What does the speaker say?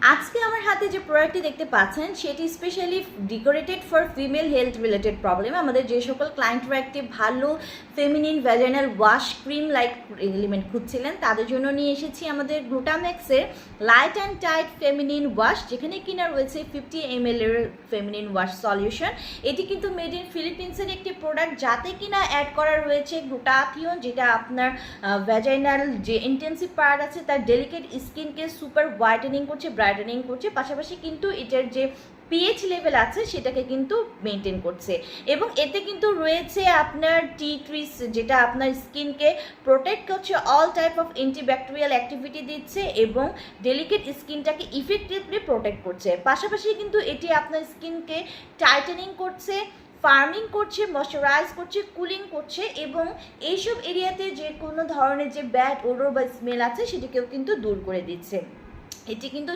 আজকে আমার হাতে যে প্রোডাক্টটি দেখতে পাচ্ছেন সেটি specially decorated for female health related problem. আমাদের যে সকল ক্লায়েন্টরা একটি ভালো feminine vaginal wash cream like element খুঁজছিলেন তাদের জন্য নিয়ে এসেছি আমাদের গ্লুটাম্যাক্সের light and tight feminine wash, যেখানে কিনা রয়েছে 50 ml এর ফেমিনিন ওয়াশ সলিউশন। এটি কিন্তু মেড ইন ফিলিপিন্সের একটি প্রোডাক্ট, যাতে কিনা অ্যাড করা রয়েছে গ্লুটাথিয়ন, যেটা আপনার ভ্যাজাইনাল যে ইন্টেন্সিভ পার্ট আছে তার ডেলিকেট স্কিনকে সুপার হোয়াইটেনিং করছে, ব্রাইটেনিং করছে, পাশাপাশি কিন্তু এটার যে পিএইচ লেভেল আছে সেটাকে কিন্তু মেনটেন করছে। এবং এতে কিন্তু রয়েছে আপনার টি ট্রিস, যেটা আপনার স্কিনকে প্রোটেক্ট করছে, all type of antibacterial activity দিচ্ছে এবং ডেলিকেট স্কিনটাকে ইফেক্টিভলি প্রোটেক্ট করছে। পাশাপাশি কিন্তু এটি আপনার স্কিনকে টাইটেনিং করছে, ফার্মিং করছে, ময়শ্চারাইজ করছে, কুলিং করছে এবং এইসব এরিয়াতে যে কোনো ধরনের যে ব্যাড ওডর বা স্মেল আছে সেটিকেও কিন্তু দূর করে দিচ্ছে। এটি কিন্তু